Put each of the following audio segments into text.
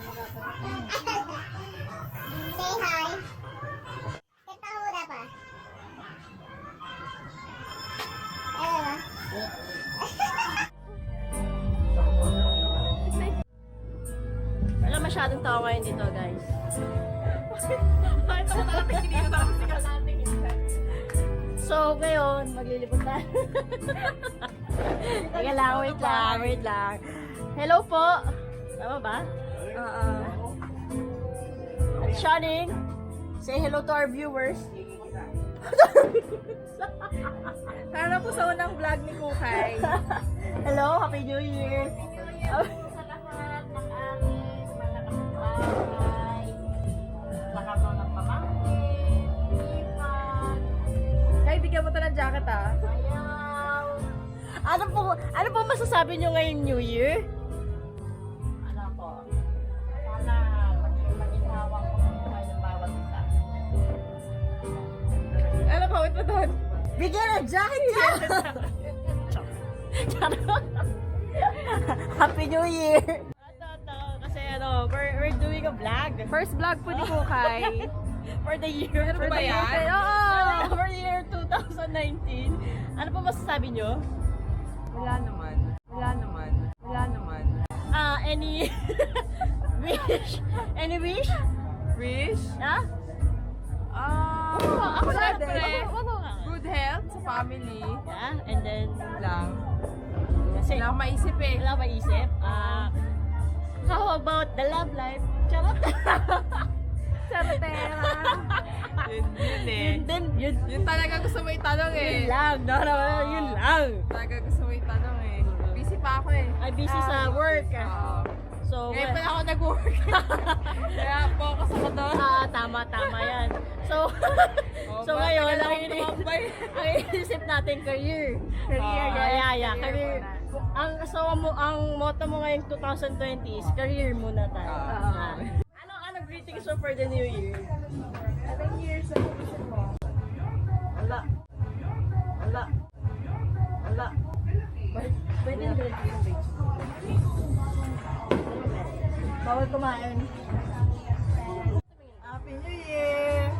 Say hi. Katahura pa. Ano? Wala masyadong tao ngayon dito, guys. Bakit ako talaga hindi na sigaw natin? So, ngayon, maglilipot tayo. Teka lang, wait lang. Hello po! Tama ba? At Shining, say hello to our viewers. Para po sa unang vlog ni Kukay. Hello, Happy New Year! Sa lahat ng aking mga kapitbahay, lahat ng pamangkin, ipan, Kaya bigyan mo to ng jacket ah. ayaw, Ano po masasabi nyo ngayong New Year? ano po, sana maginhawang ko ng buhay ng bawat isa. Ano ka, wait mo doon? Bigyan ng jacket ka! Happy New Year! Kasi we're doing a vlog First vlog po ni Kukay. for the year. Ano ba yan? Oo! For the year 2019. Ano po masasabi nyo? Wala naman. Any wish? Any wish? Wish? Ha? Ako syempre, Ano? good health sa family. Yeah, and then Lang. kasi Wala akong maisip eh. wala maisip. How about the love life? Charot. Sarotera. Yun eh. Yun din, yun. Yun talaga gusto mo itanong eh. Yun lang. Yun lang. Talaga gusto mo itanong eh. Busy pa ako eh. Ay, busy sa work. So, Ngayon pa ako nag-work. Kaya focus ako doon. tama yan. So, ngayon, ang iniisip natin career. Yeah. Career. Ang motto mo ngayong 2020 is career muna tayo. Ano greetings mo for the new year? Anong years ang gusto mo? Wala. Pwede na ganito. Bawal kumain. Happy New Year!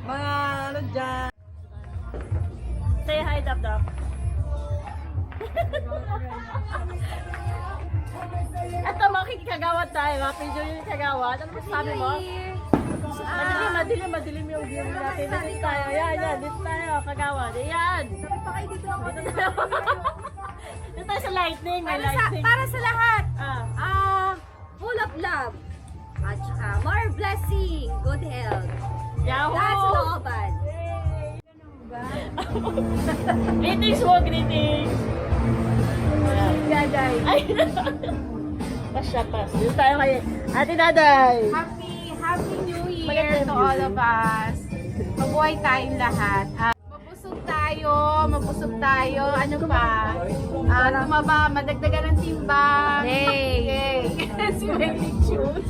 Mga ano dyan? Say hi, Dap. At makikagawad tayo. Happy New Year, kagawad. Ano sabi mo? Madilim yung view natin. Dito tayo. Yan. Dito tayo, kagawad. Yan. Dito tayo. Dito tayo sa lightning. May lightning. Para sa lahat, Ah. full of love. At saka more blessing, good health. Yahoo! Lahat sa looban. Greetings mo, greetings! Daday. Ay! Pas. Dito tayo kay Ate Daday! Happy New Maganda Year yung to all view. of us. Mabuhay tayong lahat. Mabusog tayo. Ano pa? Tumaba, madagdagan ng timbang. Yay! Smiling shoes.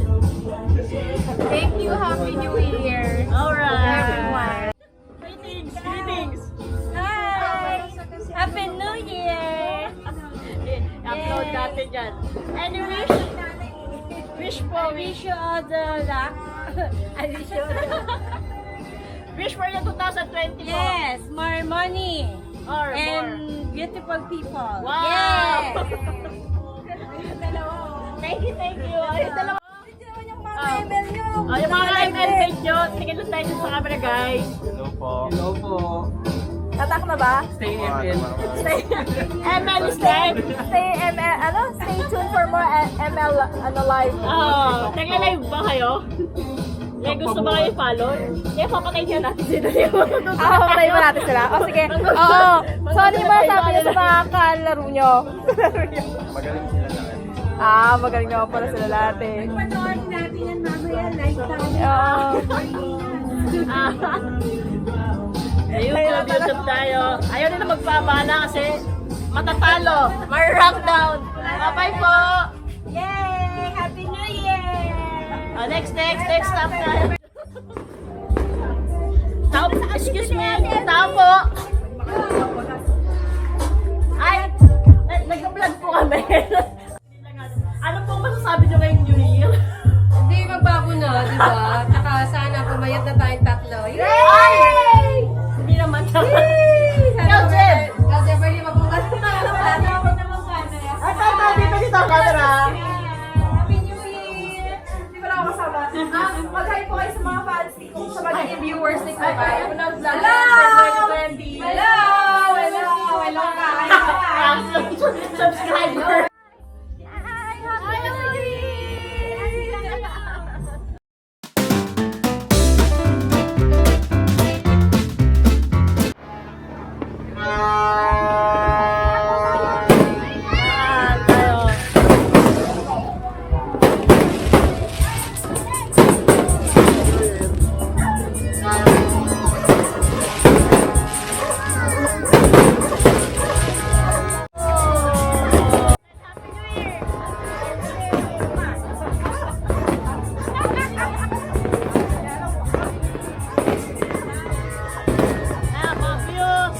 Thank you, Happy New Year. Alright! Everyone. Greetings! Hi! Happy New Year! Upload natin yan. Any wish? Wish po, wish. you all the luck. I wish you all the luck. Wish for the 2020 po. Yes, more money. Or more. And beautiful people. Wow! Yes! Thank you. Ayun, dalawa. Yung mga email nyo. Yung mga live event nyo. Tingin lang tayo sa camera, guys. Hello po. Tatak na ba? Stay ML. ML is live. Stay tuned for more ML live. Nagla-live ba kayo? May gusto ba kayo follow? Kaya papatay niya natin sila. Patay mo natin sila. O sige. Oo. So ano yung masasabi niyo sa mga kalaro nyo? Magaling sila lahat. Magaling naman pala sila lahat eh. Panoorin natin yan mamaya. Lifetime. Oo. Ayun po, YouTube tayo. Ayaw nila magpabala kasi matatalo. May rank down. Bye po. Yay! Happy New Year! Next stop tayo. Tao, excuse me. Tao po. Ay, nag-vlog po kami. Ano pong masasabi nyo ngayong New Year? Diba? Tsaka sana pumayat na tayong tatlo. Ay! Hindi naman siya. Ikaw, Jeb! Ikaw, Jeb, pwede magpunta sa Dito, camera. Happy New Year! Hindi pa lang ako kasama. Mag-hi po kayo sa mga fans ko, sa mga viewers ni Kuya. Unang vlog for 2020. Hello! Hello ka! Subscriber. Ayan, tayo. Ayan, mga views.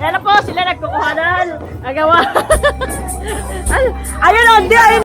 Yan na po, sila nagkukuhanan. Agawa. Ayun o, hindi, ayun